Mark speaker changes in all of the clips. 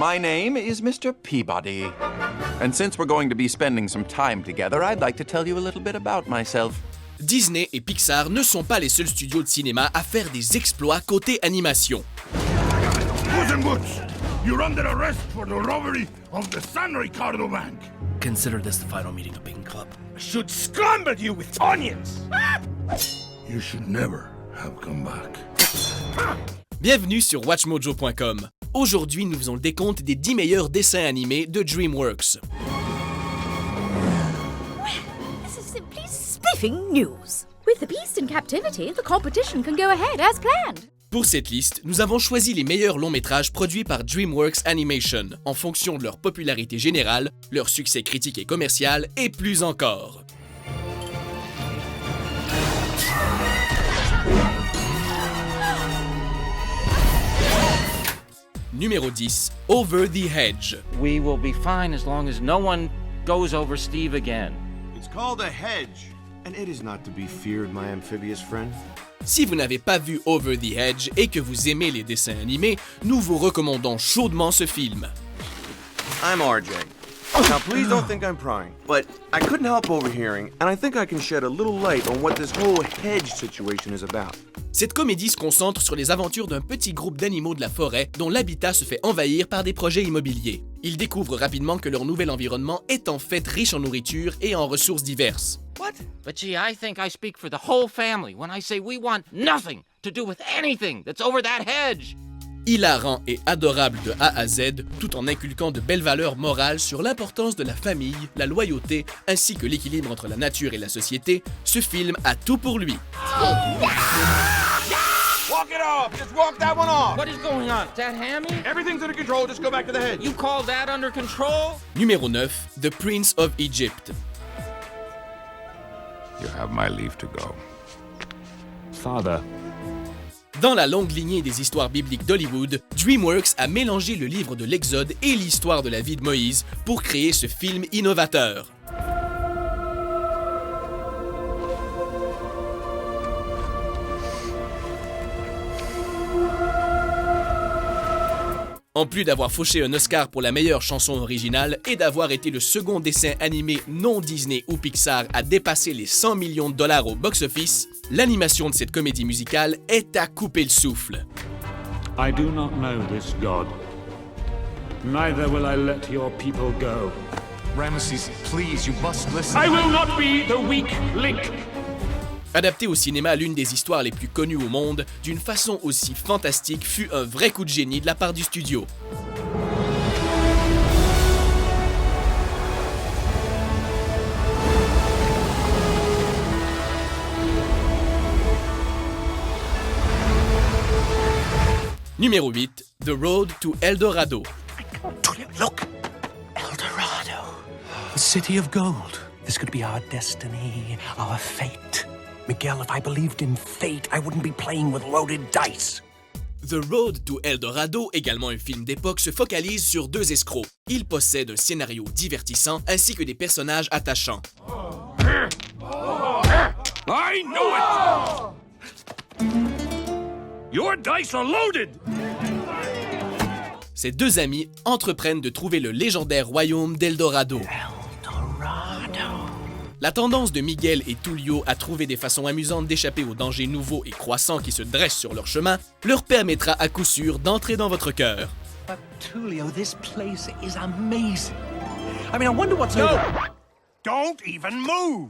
Speaker 1: My name is Mr. Peabody. And since we're going to be spending some time together, I'd like to tell you a little bit about myself.
Speaker 2: Disney et Pixar ne sont pas les seuls studios de cinéma à faire des exploits côté animation.
Speaker 3: Puss in Boots, you're under arrest for the robbery of the San Ricardo Bank.
Speaker 2: Consider this the final meeting of Bing Club.
Speaker 3: I should scramble you with onions. You should never have come back.
Speaker 2: Bienvenue sur WatchMojo.com. Aujourd'hui, nous faisons le décompte des 10 meilleurs dessins animés de DreamWorks.
Speaker 4: This is simply spiffing news. With the beast in captivity, the competition can go ahead as planned.
Speaker 2: Pour cette liste, nous avons choisi les meilleurs longs métrages produits par DreamWorks Animation, en fonction de leur popularité générale, leur succès critique et commercial, et plus encore. Numéro 10, Over the Hedge.
Speaker 5: We will be fine as long as no one goes over Steve again.
Speaker 6: It's called a hedge, and it is not to be feared, my amphibious friend.
Speaker 2: Si vous n'avez pas vu Over the Hedge et que vous aimez les dessins animés, nous vous recommandons chaudement ce film.
Speaker 6: I'm RJ. Now, please don't think I'm prying, but I couldn't help overhearing, and I think I can shed a little light on what this whole hedge situation is about.
Speaker 2: Cette comédie se concentre sur les aventures d'un petit groupe d'animaux de la forêt dont l'habitat se fait envahir par des projets immobiliers. Ils découvrent rapidement que leur nouvel environnement est en fait riche en nourriture et en ressources diverses.
Speaker 5: What? But gee, I think I speak for the whole family when I say we want nothing to do with anything that's over that hedge.
Speaker 2: Hilarant et adorable de A à Z, tout en inculquant de belles valeurs morales sur l'importance de la famille, la loyauté, ainsi que l'équilibre entre la nature et la société, ce film a tout pour lui.
Speaker 6: Walk it off! Just walk that one off!
Speaker 5: What is going on? Is that Hammy?
Speaker 6: Everything's under control, just go back to the hedge.
Speaker 5: You call that under control?
Speaker 2: Numéro 9, The Prince of Egypt.
Speaker 3: You have my leave to go.
Speaker 7: Father.
Speaker 2: Dans la longue lignée des histoires bibliques d'Hollywood, DreamWorks a mélangé le livre de l'Exode et l'histoire de la vie de Moïse pour créer ce film innovateur. En plus d'avoir fauché un Oscar pour la meilleure chanson originale et d'avoir été le second dessin animé non Disney ou Pixar à dépasser les 100 millions de dollars au box-office, l'animation de cette comédie musicale est à couper le souffle.
Speaker 7: I do not know this God. Neither will I let your people go.
Speaker 8: Ramesses, please, you must listen.
Speaker 7: I will not be the weak link.
Speaker 2: Adapté au cinéma l'une des histoires les plus connues au monde, d'une façon aussi fantastique, fut un vrai coup de génie de la part du studio. Numéro 8, The Road to El Dorado.
Speaker 9: Look, El Dorado, the city of gold. This could be our destiny, our fate. Miguel, if I believed in fate, I wouldn't be playing with loaded dice.
Speaker 2: The Road to El Dorado, également un film d'époque, se focalise sur deux escrocs. Il possède un scénario divertissant ainsi que des personnages attachants.
Speaker 3: I know it! Your dice are loaded!
Speaker 2: Ces deux amis entreprennent de trouver le légendaire royaume d'El Dorado. La tendance de Miguel et Tulio à trouver des façons amusantes d'échapper aux dangers nouveaux et croissants qui se dressent sur leur chemin leur permettra à coup sûr d'entrer dans votre cœur.
Speaker 9: But Tulio, this place is amazing. I mean, I wonder what's
Speaker 3: No! Don't even move!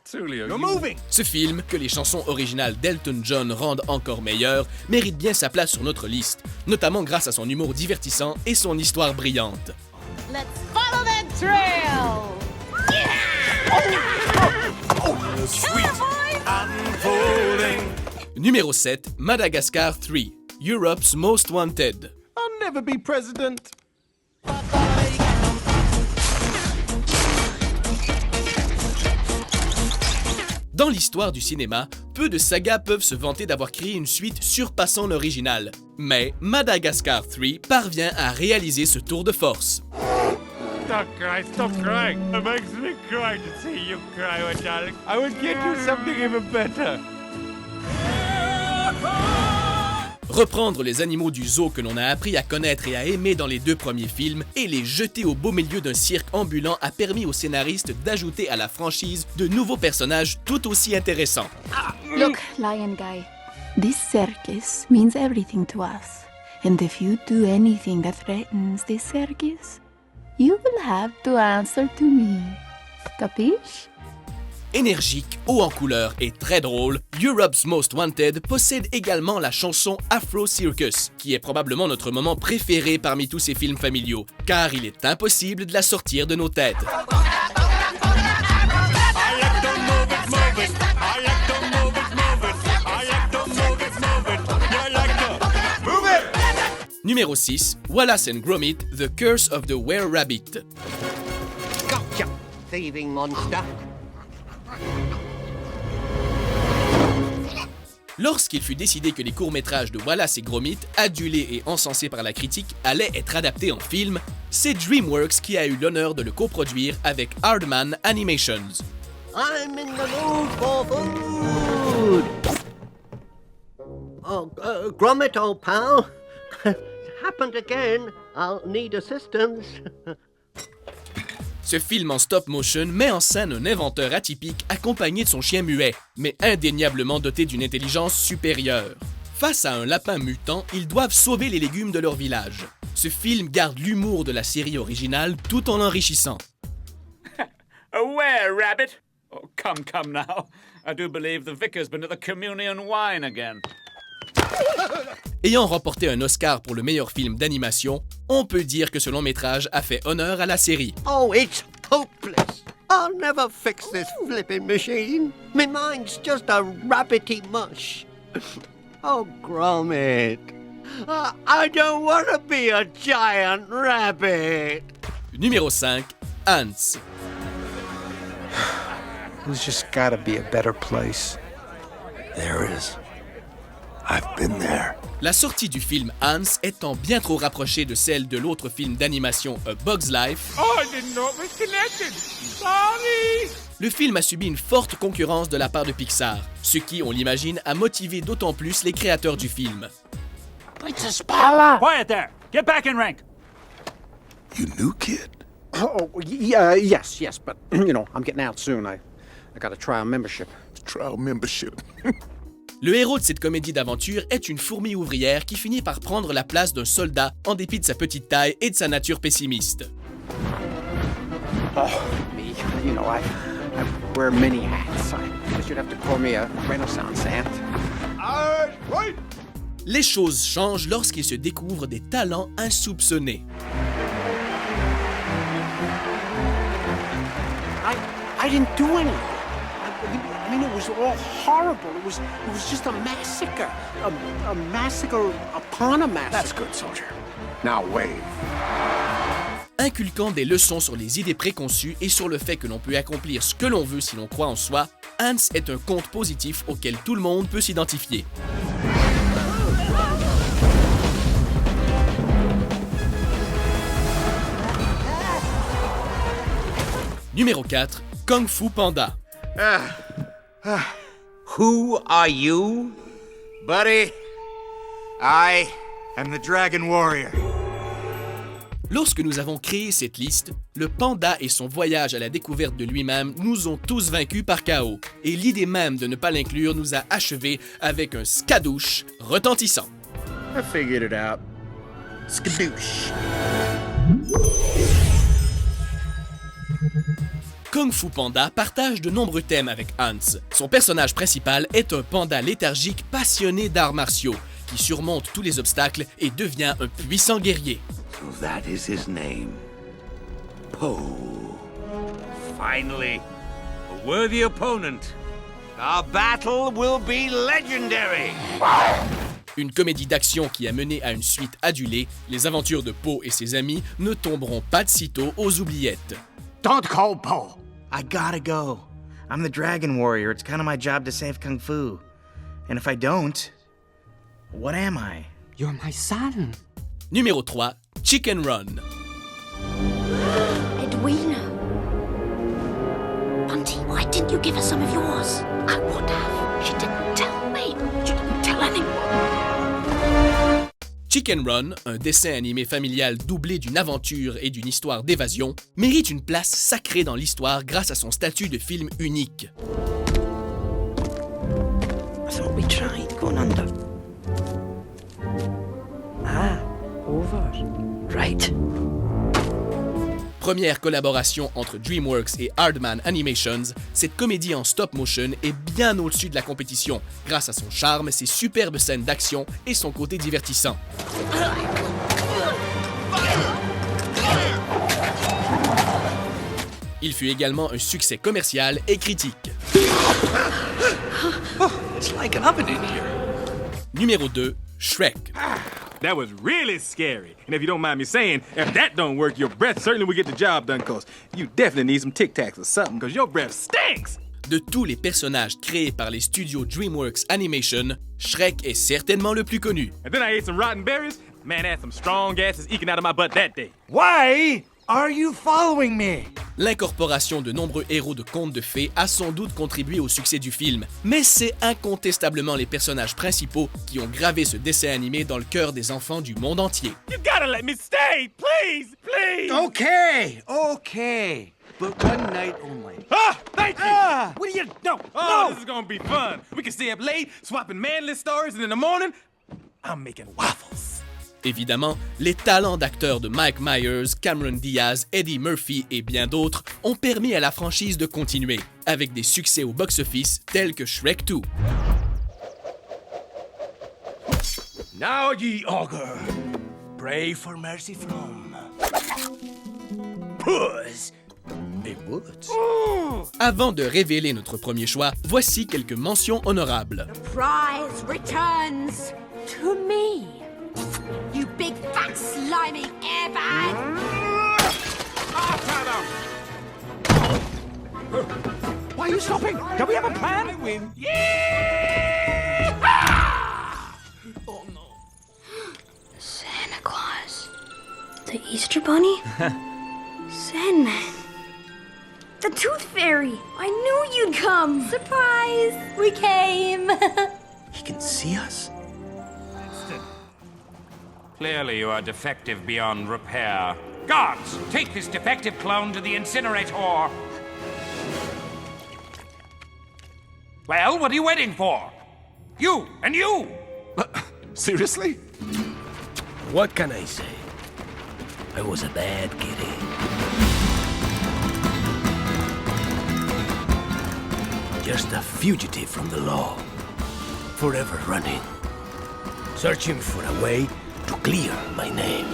Speaker 8: Tulio,
Speaker 3: You're moving!
Speaker 2: Ce film, que les chansons originales d'Elton John rendent encore meilleur, mérite bien sa place sur notre liste, notamment grâce à son humour divertissant et son histoire brillante.
Speaker 4: Let's follow that trail!
Speaker 2: Numéro 7, Madagascar 3, Europe's Most Wanted.
Speaker 6: I'll never be president.
Speaker 2: Dans l'histoire du cinéma, peu de sagas peuvent se vanter d'avoir créé une suite surpassant l'original. Mais Madagascar 3 parvient à réaliser ce tour de force.
Speaker 3: Stop crying. It makes me cry to see you cry, my darling. I would get you something even better.
Speaker 2: Reprendre les animaux du zoo que l'on a appris à connaître et à aimer dans les 2 premiers films et les jeter au beau milieu d'un cirque ambulant a permis aux scénaristes d'ajouter à la franchise de nouveaux personnages tout aussi intéressants.
Speaker 10: Look, Lion Guy, this circus means everything to us. And if you do anything that threatens this circus, you will have to answer to me. Capiche?
Speaker 2: Énergique, haut en couleur et très drôle, Europe's Most Wanted possède également la chanson Afro Circus, qui est probablement notre moment préféré parmi tous ces films familiaux, car il est impossible de la sortir de nos têtes. Numéro 6, Wallace and Gromit, The Curse of the Were-Rabbit.
Speaker 11: Gotcha, thieving monster.
Speaker 2: Lorsqu'il fut décidé que les courts-métrages de Wallace et Gromit, adulés et encensés par la critique, allaient être adaptés en film, c'est DreamWorks qui a eu l'honneur de le coproduire avec Aardman Animations.
Speaker 11: I'm in the mood for food. Oh, Gromit, old pal. Happened again. I'll need assistance.
Speaker 2: Ce film en stop-motion met en scène un inventeur atypique accompagné de son chien muet, mais indéniablement doté d'une intelligence supérieure. Face à un lapin mutant, ils doivent sauver les légumes de leur village. Ce film garde l'humour de la série originale tout en l'enrichissant.
Speaker 7: A were-rabbit? Oh, come now. I do believe the vicar's been at the communion wine again.
Speaker 2: Ayant remporté un Oscar pour le meilleur film d'animation, on peut dire que ce long-métrage a fait honneur à la série.
Speaker 11: Oh, it's hopeless. I'll never fix this flipping machine. My mind's just a rabbity mush. Oh, Gromit. I don't want to be a giant rabbit.
Speaker 2: Numéro 5, Ants.
Speaker 9: There's just gotta be a better place.
Speaker 3: There is. I've been there.
Speaker 2: La sortie du film Ants étant bien trop rapprochée de celle de l'autre film d'animation A Bug's Life,
Speaker 3: Oh, I didn't know it was connected. Sorry.
Speaker 2: le film a subi une forte concurrence de la part de Pixar, ce qui, on l'imagine, a motivé d'autant plus les créateurs du film.
Speaker 11: Princess Paula.
Speaker 7: Quiet there! Get back in rank!
Speaker 3: You new kid?
Speaker 9: Yes, but, I'm getting out soon. I got a trial membership.
Speaker 3: Trial membership.
Speaker 2: Le héros de cette comédie d'aventure est une fourmi ouvrière qui finit par prendre la place d'un soldat en dépit de sa petite taille et de sa nature pessimiste.
Speaker 9: Oh, me. I wear many hats. I guess you'd have to call me a Renaissance ant.
Speaker 3: Right.
Speaker 2: Les choses changent lorsqu'il se découvre des talents insoupçonnés.
Speaker 9: I didn't do anything. I mean, it was all horrible. It was just a massacre. A massacre upon a massacre.
Speaker 3: That's good, soldier. Now wave.
Speaker 2: Inculquant des leçons sur les idées préconçues et sur le fait que l'on peut accomplir ce que l'on veut si l'on croit en soi, Ants est un conte positif auquel tout le monde peut s'identifier. Numéro 4, Kung Fu Panda.
Speaker 6: Who are you? Buddy, I am the Dragon Warrior.
Speaker 2: Lorsque nous avons créé cette liste, le panda et son voyage à la découverte de lui-même nous ont tous vaincus par KO, et l'idée même de ne pas l'inclure nous a achevés avec un skadouche retentissant.
Speaker 6: I figured it out. Skadoosh.
Speaker 2: Kung Fu Panda partage de nombreux thèmes avec Ants. Son personnage principal est un panda léthargique passionné d'arts martiaux, qui surmonte tous les obstacles et devient un puissant guerrier.
Speaker 3: So that is his name. Poe.
Speaker 6: Finally, a worthy opponent. Our battle will be legendary.
Speaker 2: Une comédie d'action qui a mené à une suite adulée, les aventures de Poe et ses amis ne tomberont pas de sitôt aux oubliettes.
Speaker 11: Don't call Poe.
Speaker 12: I gotta go. I'm the Dragon Warrior. It's kind of my job to save Kung Fu. And if I don't, what am I?
Speaker 11: You're my son.
Speaker 2: Numéro 3, Chicken Run.
Speaker 4: Edwina. Bunty, why didn't you give us some of yours? I would have. She didn't tell me. She didn't tell anyone.
Speaker 2: Chicken Run, un dessin animé familial doublé d'une aventure et d'une histoire d'évasion, mérite une place sacrée dans l'histoire grâce à son statut de film unique.
Speaker 13: I thought we tried going under. Ah, over. Right.
Speaker 2: Première collaboration entre DreamWorks et Aardman Animations, cette comédie en stop-motion est bien au-dessus de la compétition, grâce à son charme, ses superbes scènes d'action et son côté divertissant. Il fut également un succès commercial et critique.
Speaker 9: Oh, it's like an oven in here.
Speaker 2: Numéro 2, Shrek.
Speaker 14: That was really scary. And if you don't mind me saying, if that don't work, your breath certainly will get the job done, cause you definitely need some Tic Tacs or something, cause your breath stinks!
Speaker 2: De tous les personnages créés par les studios DreamWorks Animation, Shrek est certainement le plus connu.
Speaker 14: And then I ate some rotten berries. Man, I had some strong gases eking out of my butt that day.
Speaker 9: Why are you following me?
Speaker 2: L'incorporation de nombreux héros de contes de fées a sans doute contribué au succès du film, mais c'est incontestablement les personnages principaux qui ont gravé ce dessin animé dans le cœur des enfants du monde entier.
Speaker 14: You gotta let me stay, please, please!
Speaker 9: Okay, okay. But one night only.
Speaker 14: Ah, thank you!
Speaker 9: What do you... No,
Speaker 14: Oh,
Speaker 9: no!
Speaker 14: this is gonna be fun. We can stay up late, swapping manless stories, and in the morning, I'm making waffles.
Speaker 2: Évidemment, les talents d'acteurs de Mike Myers, Cameron Diaz, Eddie Murphy et bien d'autres ont permis à la franchise de continuer, avec des succès au box-office tels que Shrek 2.
Speaker 9: Now ye augur, pray for mercy from Puss in Boots.
Speaker 2: Avant de révéler notre premier choix, voici quelques mentions honorables.
Speaker 4: Prize returns to me. You big fat slimy airbag!
Speaker 9: Why are you stopping? Don't we have a plan?
Speaker 14: I win.
Speaker 9: Oh no.
Speaker 15: Santa Claus. The Easter Bunny? Sandman. The Tooth Fairy. I knew you'd come. Surprise! We came.
Speaker 9: He can see us.
Speaker 5: Clearly you are defective beyond repair. Guards, take this defective clone to the incinerator. Well, what are you waiting for? You and you!
Speaker 8: Seriously?
Speaker 9: What can I say? I was a bad kitty. Just a fugitive from the law. Forever running. Searching for a way to clear my name.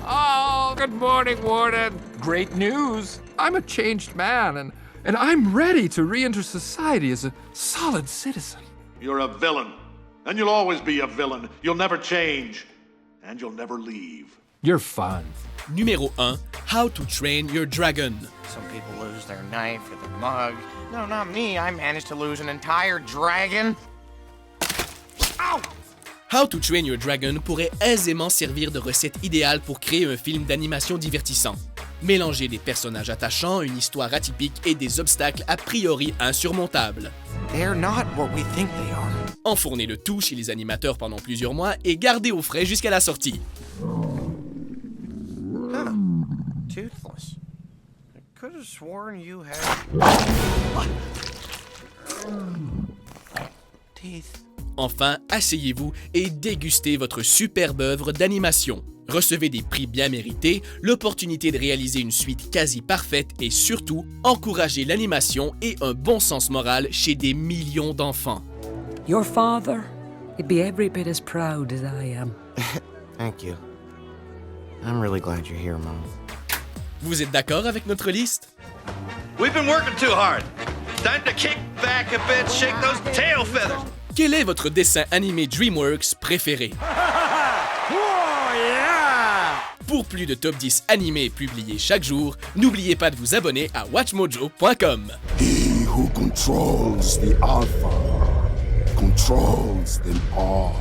Speaker 16: Oh, good morning, Warden. Great news. I'm a changed man, and I'm ready to re-enter society as a solid citizen.
Speaker 3: You're a villain, and you'll always be a villain. You'll never change, and you'll never leave.
Speaker 16: You're fun.
Speaker 2: Numéro 1, How to Train Your Dragon.
Speaker 12: Some people lose their knife or their mug. No, not me. I managed to lose an entire dragon. Ow!
Speaker 2: How to Train Your Dragon pourrait aisément servir de recette idéale pour créer un film d'animation divertissant. Mélanger des personnages attachants, une histoire atypique et des obstacles a priori insurmontables.
Speaker 12: They're not what we think they are.
Speaker 2: Enfourner le tout chez les animateurs pendant plusieurs mois et garder au frais jusqu'à la sortie.
Speaker 12: Huh. Toothless. I could have sworn you had... Teeth.
Speaker 2: Enfin, asseyez-vous et dégustez votre superbe œuvre d'animation. Recevez des prix bien mérités, l'opportunité de réaliser une suite quasi parfaite et surtout, encouragez l'animation et un bon sens moral chez des millions d'enfants.
Speaker 17: Your father, he'd be every bit as proud as I am.
Speaker 12: Thank you. I'm really glad you're here, Mom.
Speaker 2: Vous êtes d'accord avec notre liste?
Speaker 6: We've been working too hard. Time to kick back a bit, shake those tail feathers.
Speaker 2: Quel est votre dessin animé DreamWorks préféré? Pour plus de top 10 animés publiés chaque jour, n'oubliez pas de vous abonner à WatchMojo.com.
Speaker 18: He who controls the Alpha controls them all.